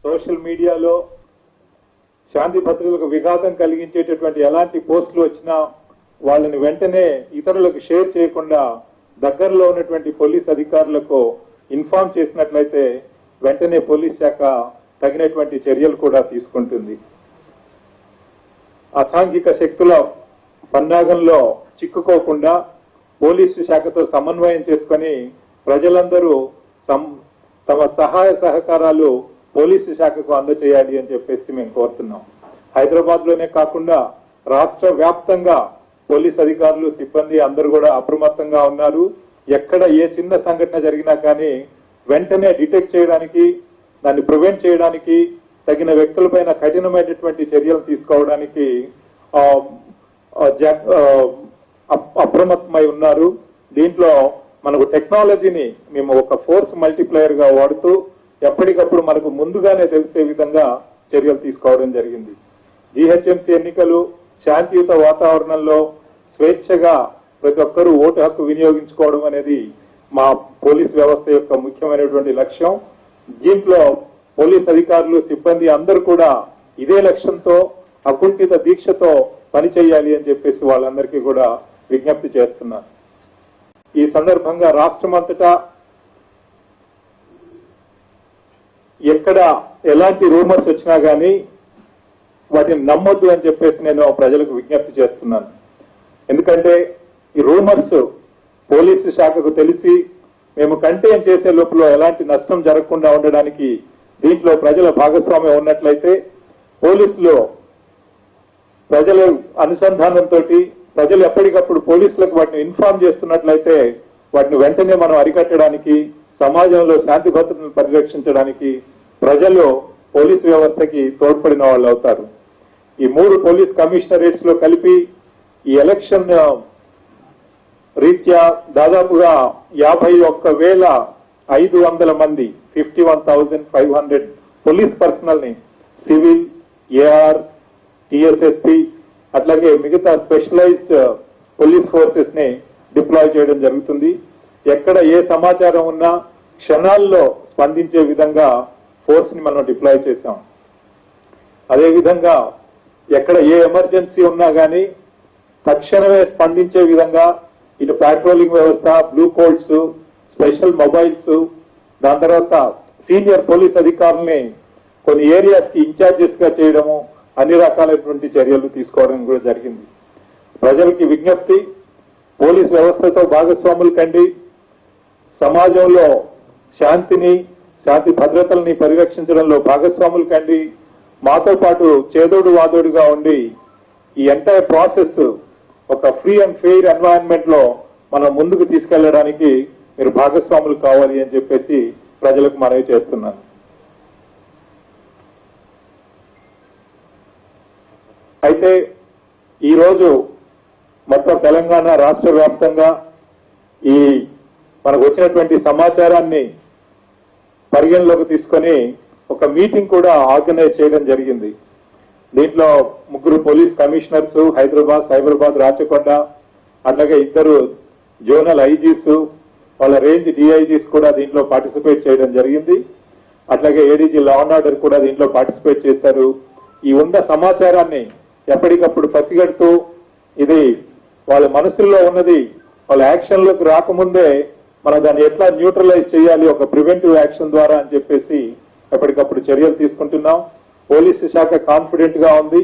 Social మీడియాలో శాంతి భద్రతలకు విఘాతం కలిగించేటటువంటి ఎలాంటి పోస్టులు వచ్చినా వాళ్ళని వెంటనే ఇతరులకు షేర్ చేయకుండా దగ్గరలో ఉన్నటువంటి పోలీస్ అధికారులకు ఇన్ఫార్మ్ చేసినట్లయితే వెంటనే పోలీస్ శాఖ తగినటువంటి చర్యలు కూడా తీసుకుంటుంది. అసాంఘిక శక్తుల పన్నాగంలో చిక్కుకోకుండా పోలీసు శాఖతో సమన్వయం చేసుకొని ప్రజలందరూ తమ సహాయ సహకారాలు పోలీసు శాఖకు అందజేయాలి అని చెప్పేసి మేము కోరుతున్నాం. హైదరాబాద్ లోనే కాకుండా రాష్ట్ర వ్యాప్తంగా పోలీస్ అధికారులు సిబ్బంది అందరూ కూడా అప్రమత్తంగా ఉన్నారు. ఎక్కడ ఏ చిన్న సంఘటన జరిగినా కానీ వెంటనే డిటెక్ట్ చేయడానికి, దాన్ని ప్రివెంట్ చేయడానికి, తగిన వ్యక్తులపైన కఠినమైనటువంటి చర్యలు తీసుకోవడానికి అప్రమత్తమై ఉన్నారు. దీంట్లో మనకు టెక్నాలజీని మేము ఒక ఫోర్స్ మల్టిప్లయర్ గా వాడుతూ ఎప్పటికప్పుడు మనకు ముందుగానే తెలిసే విధంగా చర్యలు తీసుకోవడం జరిగింది. జీహెచ్ఎంసీ ఎన్నికలు శాంతియుత వాతావరణంలో స్వేచ్ఛగా ప్రతి ఒక్కరూ ఓటు హక్కు వినియోగించుకోవడం అనేది మా పోలీస్ వ్యవస్థ యొక్క ముఖ్యమైనటువంటి లక్ష్యం. దీంట్లో పోలీస్ అధికారులు, సిబ్బంది అందరూ కూడా ఇదే లక్ష్యంతో అకుంఠిత దీక్షతో పనిచేయాలి అని చెప్పేసి వాళ్ళందరికీ కూడా విజ్ఞప్తి చేస్తున్నారు. ఈ సందర్భంగా రాష్ట్రమంతటా ఎక్కడ ఎలాంటి రూమర్స్ వచ్చినా కానీ వాటిని నమ్మొద్దు అని చెప్పేసి నేను ప్రజలకు విజ్ఞప్తి చేస్తున్నాను. ఎందుకంటే ఈ రూమర్స్ పోలీసు శాఖకు తెలిసి మేము కంటైన్ చేసే లోపల ఎలాంటి నష్టం జరగకుండా ఉండడానికి దీంట్లో ప్రజల భాగస్వామ్యం ఉన్నట్లయితే పోలీసులు ప్రజల అనుసంధానంతో ప్రజలు ఎప్పటికప్పుడు పోలీసులకు వాటిని ఇన్ఫార్మ్ చేస్తున్నట్లయితే వాటిని వెంటనే మనం అరికట్టడానికి, సమాజంలో శాంతి భద్రతను పరిరక్షించడానికి ప్రజలు పోలీసు వ్యవస్థకి తోడ్పడిన వాళ్ళు అవుతారు. ఈ 3 పోలీస్ కమిషనరేట్స్ లో కలిపి ఈ ఎలక్షన్ రీత్యా దాదాపుగా 51,500 మంది 51,500 పోలీస్ పర్సనల్ ని సివిల్, ఏఆర్, టీఎస్ఎస్పీ అట్లాగే మిగతా స్పెషలైజ్డ్ పోలీస్ ఫోర్సెస్ ని డిప్లాయ్ చేయడం జరుగుతుంది. ఎక్కడ ఏ సమాచారం ఉన్నా క్షణాల్లో స్పందించే విధంగా ఫోర్స్ ని మనం డిప్లాయ్ చేశాం. అదేవిధంగా ఎక్కడ ఏ ఎమర్జెన్సీ ఉన్నా కానీ తక్షణమే స్పందించే విధంగా ఇటు పాట్రోలింగ్ వ్యవస్థ, బ్లూ కోడ్స్, స్పెషల్ మొబైల్స్, దాని తర్వాత సీనియర్ పోలీస్ అధికారుల్ని కొన్ని ఏరియాస్ కి ఇన్ఛార్జెస్ గా చేయడము, అన్ని రకాలైనటువంటి చర్యలు తీసుకోవడం కూడా జరిగింది. ప్రజలకి విజ్ఞప్తి, పోలీస్ వ్యవస్థతో భాగస్వాములు కండి, సమాజంలో శాంతిని, శాంతి భద్రతల్ని పరిరక్షించడంలో భాగస్వాములు కండి, మాతో పాటు చేదోడు వాదోడుగా ఉండి ఈ ఎంటైర్ ప్రాసెస్ ఒక ఫ్రీ అండ్ ఫెయిర్ ఎన్వైరన్మెంట్ లో మనం ముందుకు తీసుకెళ్లడానికి మీరు భాగస్వాములు కావాలి అని చెప్పేసి ప్రజలకు మనవి చేస్తున్నాను. అయితే ఈరోజు మొత్తం తెలంగాణ రాష్ట్ర వ్యాప్తంగా ఈ మనకు వచ్చినటువంటి సమాచారాన్ని పరిగణలోకి తీసుకొని ఒక మీటింగ్ కూడా ఆర్గనైజ్ చేయడం జరిగింది. దీంట్లో 3 పోలీస్ కమిషనర్స్, హైదరాబాద్, సైబరాబాద్, రాచకొండ, అట్లాగే 2 జోనల్ ఐజీస్, వాళ్ళ రేంజ్ డిఐజీస్ కూడా దీంట్లో పార్టిసిపేట్ చేయడం జరిగింది. అట్లాగే ఏడీజీ లా అండ్ ఆర్డర్ కూడా దీంట్లో పార్టిసిపేట్ చేశారు. ఈ ఉన్న సమాచారాన్ని ఎప్పటికప్పుడు పసిగడుతూ ఇది వాళ్ళ మనసుల్లో ఉన్నది వాళ్ళ యాక్షన్లోకి రాకముందే మనం దాన్ని ఎట్లా న్యూట్రలైజ్ చేయాలి ఒక ప్రివెంటివ్ యాక్షన్ ద్వారా అని చెప్పేసి ఎప్పటికప్పుడు చర్యలు తీసుకుంటున్నాం. పోలీసు శాఖ కాన్ఫిడెంట్ గా ఉంది.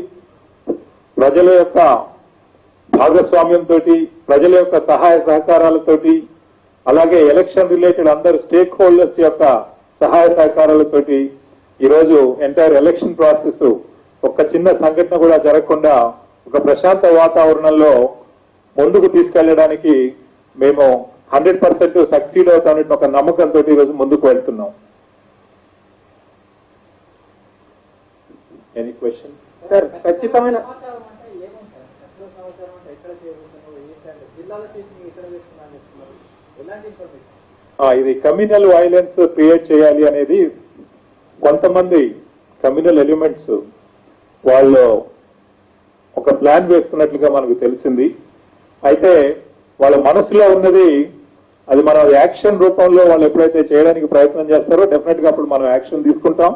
ప్రజల యొక్క భాగస్వామ్యంతో, ప్రజల యొక్క సహాయ సహకారాలతోటి, అలాగే ఎలక్షన్ రిలేటెడ్ అందరు స్టేక్ హోల్డర్స్ యొక్క సహాయ సహకారాలతోటి ఈరోజు ఎంటైర్ ఎలక్షన్ ప్రాసెస్ ఒక చిన్న సంఘటన కూడా జరగకుండా ఒక ప్రశాంత వాతావరణంలో ముందుకు తీసుకెళ్లడానికి మేము 100% సక్సీడ్ అవుతామని ఒక నమ్మకంతో ఈరోజు ముందుకు వెళ్తున్నాం. Any questions sir? ఖచ్చితమైన ఇది కమ్యూనల్ వైలెన్స్ క్రియేట్ చేయాలి అనేది కొంతమంది కమ్యూనల్ ఎలిమెంట్స్ వాళ్ళు ఒక ప్లాన్ వేసుకున్నట్లుగా మనకు తెలిసింది. అయితే వాళ్ళ మనసులో ఉన్నది అది మనం యాక్షన్ రూపంలో వాళ్ళు ఎప్పుడైతే చేయడానికి ప్రయత్నం చేస్తారో డెఫినెట్ గా అప్పుడు మనం యాక్షన్ తీసుకుంటాం.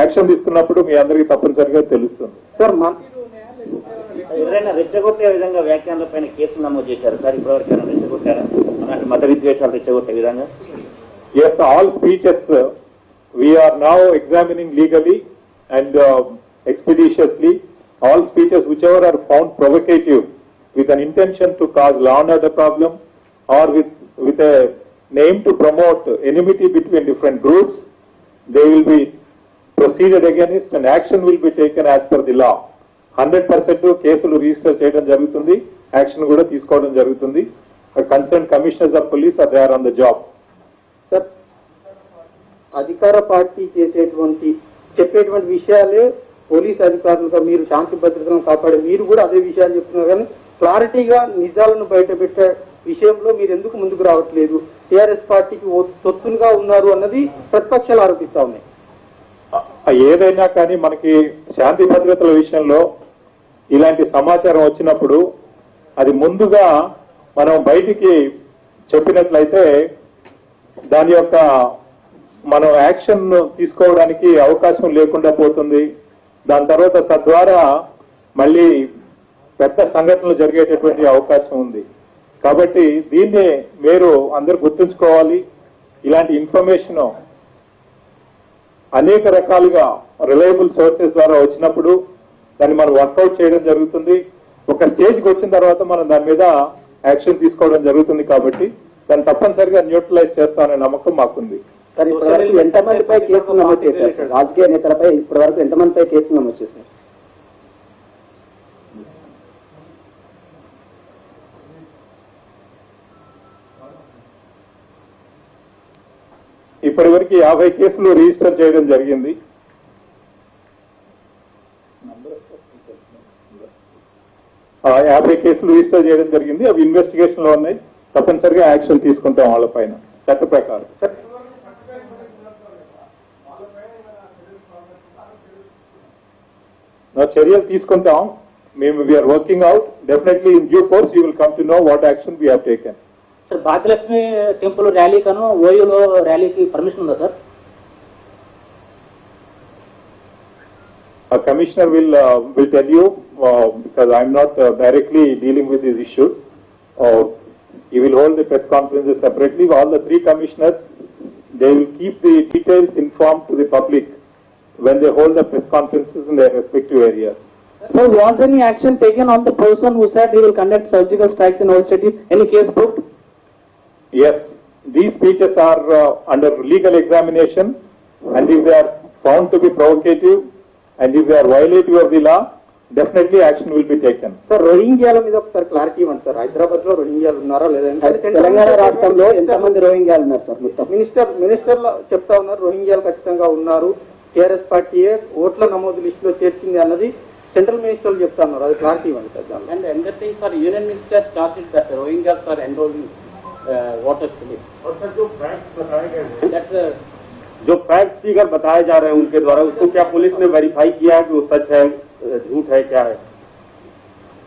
యాక్షన్ తీసుకున్నప్పుడు మీ అందరికీ తప్పనిసరిగా తెలుస్తుంది. సార్ ఎవరైనా రెచ్చగొట్టే విధంగా వ్యాఖ్యానాల పైన కేసులు నమోదు చేశారు సార్? ఇప్పటివరకు ఏమైనా రెచ్చగొట్టారా? అలాంటి మత విద్వేషాలు రెచ్చగొట్టే విధంగా? Yes, all speeches we are now examining legally and expeditiously. All speeches whichever are found provocative with an intention to cause law and order problem or with a name to promote enmity between different groups, they will be proceeded against and action will be taken as per the law. 100% కేసులు register చేయడం జరుగుతుంది, action కూడా తీసుకోవడం జరుగుతుంది. Concern commissioners of police are they are on the job. Sir, అధికార party చెప్పేటువంటి విషయాలే police అధికారులుగా మీరు శాంతి భద్రతలను కాపాడే మీరు కూడా అదే విషయాలు చెప్తున్నారు, కానీ క్లారిటీగా నిజాలను బయటపెట్టే విషయంలో మీరు ఎందుకు ముందుకు రావట్లేదు? టీఆర్ఎస్ పార్టీకి తొత్తులుగా ఉన్నారు అన్నది ప్రతిపక్షాలు ఆరోపిస్తా ఉన్నాయి. ఏదైనా కానీ మనకి శాంతి భద్రతల విషయంలో ఇలాంటి సమాచారం వచ్చినప్పుడు అది ముందుగా మనం బయటికి చెప్పినట్లయితే దాని యొక్క మనం యాక్షన్ తీసుకోవడానికి అవకాశం లేకుండా పోతుంది. దాని తర్వాత తద్వారా మళ్ళీ పెద్ద సంఘటనలు జరిగేటటువంటి అవకాశం ఉంది. కాబట్టి దీన్ని మీరు అందరూ గుర్తుంచుకోవాలి. ఇలాంటి ఇన్ఫర్మేషన్ అనేక రకాలుగా రిలయబుల్ సోర్సెస్ ద్వారా వచ్చినప్పుడు దాన్ని మనం వర్కౌట్ చేయడం జరుగుతుంది. ఒక స్టేజ్కి వచ్చిన తర్వాత మనం దాని మీద యాక్షన్ తీసుకోవడం జరుగుతుంది. కాబట్టి దాన్ని తప్పనిసరిగా న్యూట్రలైజ్ చేస్తామనే నమ్మకం మాకుంది. సార్, ఇప్పటివరకు ఎంతమందిపై కేసులు నమోదు చేశారు? రాజకీయ నేతలపై ఇప్పటివరకు ఎంతమందిపై కేసులు నమోదు చేశారు? ఇప్పటి వరకు 50 కేసులు రిజిస్టర్ చేయడం జరిగింది. ఆ 50 కేసులు రిజిస్టర్ చేయడం జరిగింది. అవి ఇన్వెస్టిగేషన్ లో ఉన్నాయి. తప్పనిసరిగా యాక్షన్ తీసుకుంటాం వాళ్ళ పైన చట్ట ప్రకారం. చర్యలు తీసుకుంటాం మేము. We are working out. Definitely in due course you will come to know what action we have taken. Sir, Bhagyalakshmi temple rally కను ఓయూలో ర్యాలీకి పర్మిషన్ ఉందా sir? A commissioner will tell you because I'm not directly dealing with these issues. He will hold the press conferences separately. All the 3 commissioners, they will keep the details informed to the public when they hold the press conferences in their respective areas. So was any action taken on the person who said he will conduct surgical strikes in Old City? Any case booked? Yes, these speeches are under legal examination, and if they are found to be provocative and if they are violative of the law, definitely action will be taken. Sir, రోహింగ్యాల మీద ఒకసారి clarity ఇవ్వండి sir. Hyderabad లో రోహింగ్యాలు ఉన్నారా లేదంటే తెలంగాణ రాష్ట్రంలో ఎంతమంది రోహింగ్యాలు ఉన్నారు సార్? మినిస్టర్లు చెప్తా ఉన్నారు రోహింగ్యాలు ఖచ్చితంగా ఉన్నారు, టీఆర్ఎస్ పార్టీయే ఓట్ల నమోదు లిస్టులో చేర్చింది అన్నది సెంట్రల్ మినిస్టర్లు చెప్తా ఉన్నారు. అది క్లారిటీ ఇవ్వండి sir. And another thing, sir, Union Minister started that Rohingyas are enrolling voters list. और सर जो फैक्ट्स बताए गए हैं, That's जो फैक्ट फिगर बताए जा रहे हैं उनके द्वारा, उसको क्या पुलिस ने वेरीफाई किया है कि वो सच है, झूठ है, क्या है?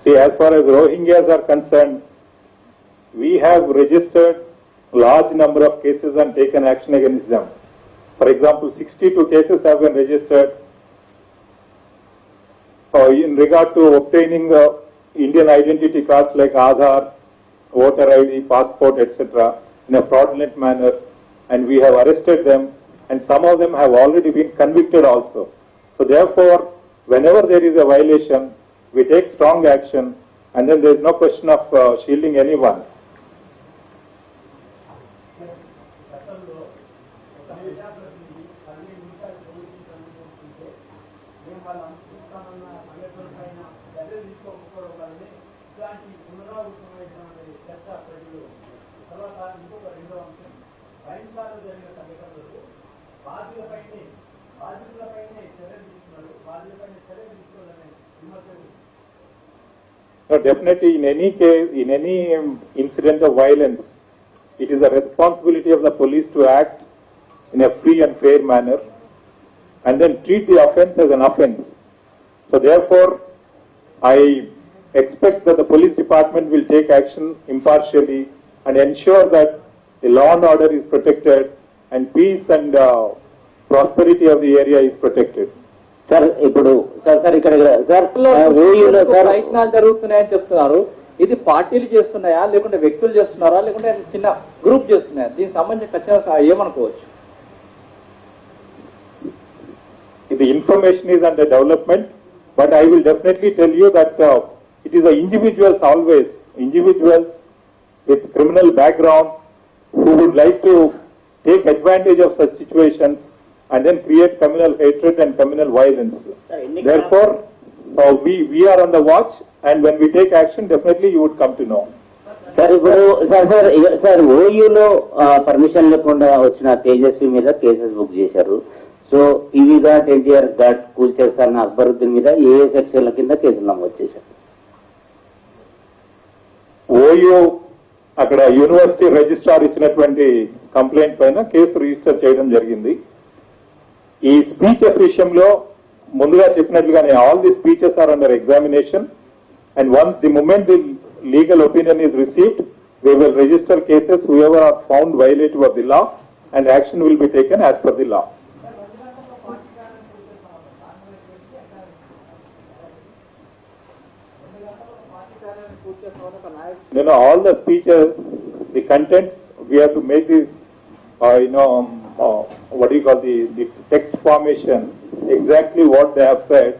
See, as far as Rohingyas are concerned, we have registered large number of cases and taken action against them. For example, 62 cases have been registered in regard to obtaining Indian identity cards like Aadhaar, voter ID, passport, etc. in a fraudulent manner, and we have arrested them, and some of them have already been convicted also. So therefore, whenever there is a violation, we take strong action, and then there is no question of shielding anyone. No, definitely in any case, in any incident of violence, it is the responsibility of the police to act in a free and fair manner and then treat the offence as an offence. So therefore, I expect that the police department will take action impartially and ensure that the law and order is protected and peace and prosperity of the area is protected. Sir ఇప్పుడు sir ఇక్కడ sir ఓయూలో sir ప్రయత్నాలు జరుగుతున్నాయని చెప్తున్నారు. ఇది పార్టీలు చేస్తున్నాయా, లేకుంటే వ్యక్తులు చేస్తున్నారా, లేకుంటే చిన్న గ్రూప్ చేస్తున్నాయా? దీనికి సంబంధించి ఖచ్చితంగా ఏమనుకోవచ్చు? The information is under development, but I will definitely tell you that it is the individuals always, individuals with criminal background who would like to take advantage of such situations and then create communal hatred and communal violence. Therefore, we are on the watch, and when we take action, definitely you would come to know. Sir ఇప్పుడు sir ఓయూలో permission లేకుండా వచ్చిన తేజస్వి మీద cases book చేశారు. So ఈవీ ఘాట్, ఎన్టీఆర్ ఘాట్ కూల్చేస్తారన్న అక్బరుద్దీన్ మీద ఏ సెక్షన్ల కింద కేసులు నమోదు చేశారు? ఓయూ అక్కడ యూనివర్సిటీ రిజిస్ట్రార్ ఇచ్చినటువంటి కంప్లైంట్ పైన కేసు రిజిస్టర్ చేయడం జరిగింది. ఈ స్పీచెస్ విషయంలో ముందుగా చెప్పినట్లుగానే all the speeches are under examination, and once the moment the legal opinion is received, we will register cases whoever are found violative of the law, and action will be taken as per the law. All the speeches, the contents, we have to make this, what do you call the text formation, exactly what they have said,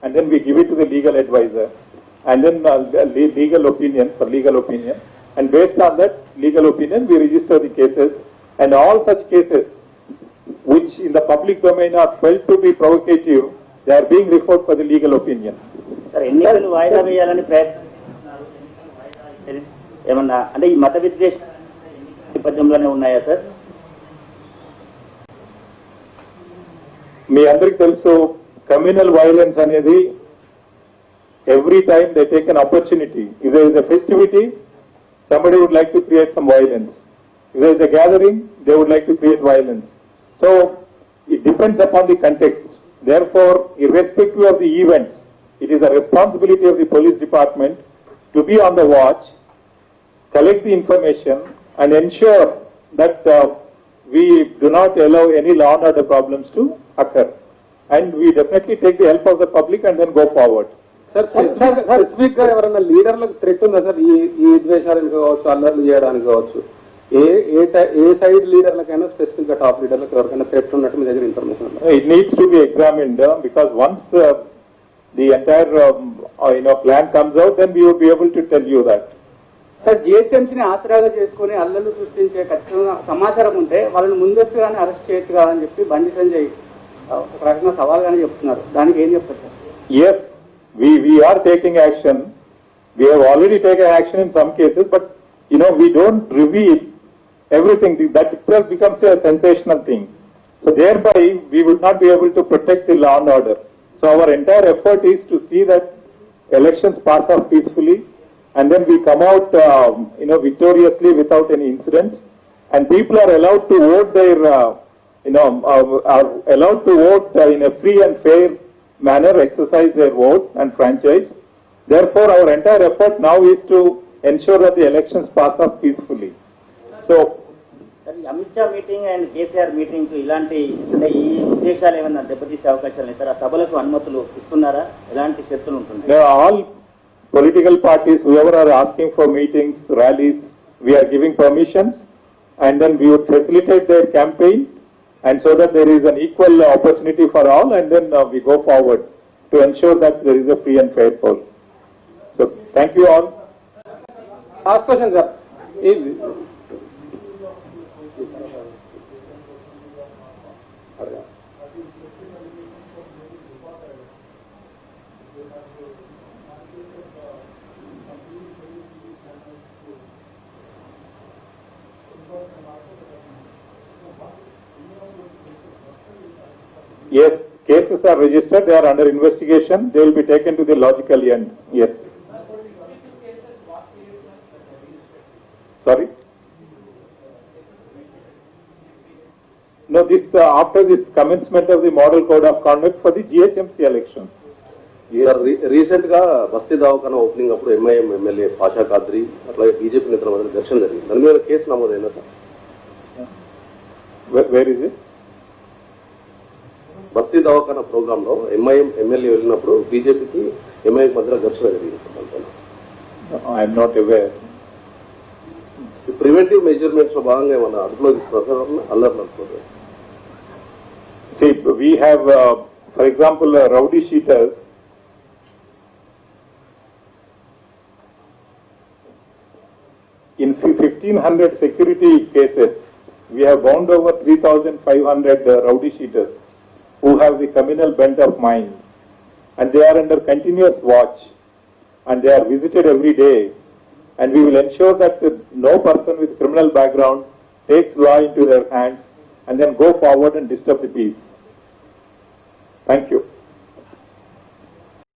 and then we give it to the legal advisor, and then legal opinion, and based on that legal opinion, we register the cases, and all such cases which in the public domain are felt to be provocative, they are being referred for the legal opinion. Sir ఎన్నికలు వాయిదా వేయాలని ప్రయత్నిస్తున్నారు, ఏమన్నా అంటే ఈ మత విద్వేష నేపథ్యంలోనే ఉన్నాయా సార్? మీ అందరికి తెలుసు, కమ్యూనల్ వైలెన్స్ అనేది every time they take an opportunity. If there is a festivity, somebody would like to create some violence. If there is a gathering, they would like to create violence. So it depends upon the context. Therefore, irrespective of the events, it is a responsibility of the police department to be on the watch, collect the information, and ensure that we do not allow any law and order problems to occur. And we definitely take the help of the public and then go forward. Sir specific గా ఎవరైనా లీడర్లకు threat ఉందా sir? ఈ ద్వేషాలకు కావచ్చు, అల్లర్లు చేయడానికి కావచ్చు, ఏ side లీడర్లకైనా specific గా top లీడర్లకు ఎవరికైనా థ్రెట్ ఉన్నట్టు మీ దగ్గర ఇన్ఫర్మేషన్ ఉందా? It needs to be examined because once the entire plan comes out, then we will be able to tell you that. Sir జిహెచ్ఎంసీని ఆసరాగా చేసుకుని అల్లర్లు సృష్టించే ఖచ్చితంగా సమాచారం ఉంటే వాళ్ళని ముందస్తుగానే అరెస్ట్ చేయొచ్చు కాదని చెప్పి బండి సంజయ్ ఒక రకంగా సవాల్గానే చెప్తున్నారు. దానికి ఏం చెప్తారు sir? Yes, we are taking action. We have already taken action in some cases, but we don't reveal everything. That itself becomes a sensational thing. So thereby we would not be able to protect the law and order. So our entire effort is to see that elections pass off peacefully, and then we come out victoriously without any incidents, and people are allowed to vote their are allowed to vote in a free and fair manner, exercise their vote and franchise. Therefore, our entire effort now is to ensure that the elections pass off peacefully. So, Amit Shah meeting and KCR meeting ఇలాంటి అంటే ఈ ఉద్దేశాలు ఏమైనా దెబ్బతీసే అవకాశాలు ఇస్తారా? సభలకు అనుమతులు ఇస్తున్నారా? ఎలాంటి చర్చలు ఉంటుంది? all political parties, whoever are asking for meetings, rallies, we are giving permissions, and then we would facilitate their campaign, and so that there is an equal opportunity for all, and then we go forward to ensure that there is a free and fair poll. So, thank you all. Last question, sir. Yes, cases are registered, they are under investigation, they will be taken to the logical end. Yes. Sorry? No, this after this commencement of the model code of conduct for the GHMC elections. Recent గా Basti Dawakhana opening అప్పుడు MIM MLA Pasha Khadri అట్లాగే BJP నేతల మధ్య ఘర్షణ జరిగింది. దాని మీద case నమోదైందా సార్? Where is it? Basti Dawakhana program లో ఎంఐఎం ఎమ్మెల్యే వెళ్ళినప్పుడు బీజేపీకి ఎంఐఎం మధ్యలో ఘర్షణ జరిగింది. I'm not aware. Preventive measurements లో భాగంగా ఏమన్నా అదుపులో తీసుకున్నారు అల్లర్లు అనుకోలేదు. See, we have, for example, rowdy sheeters. In 1,500 security cases, we have bound over 3,500 rowdy sheeters who have the communal bent of mind, and they are under continuous watch, and they are visited every day, and we will ensure that no person with criminal background takes law into their hands and then go forward and disturb the peace. Thank you.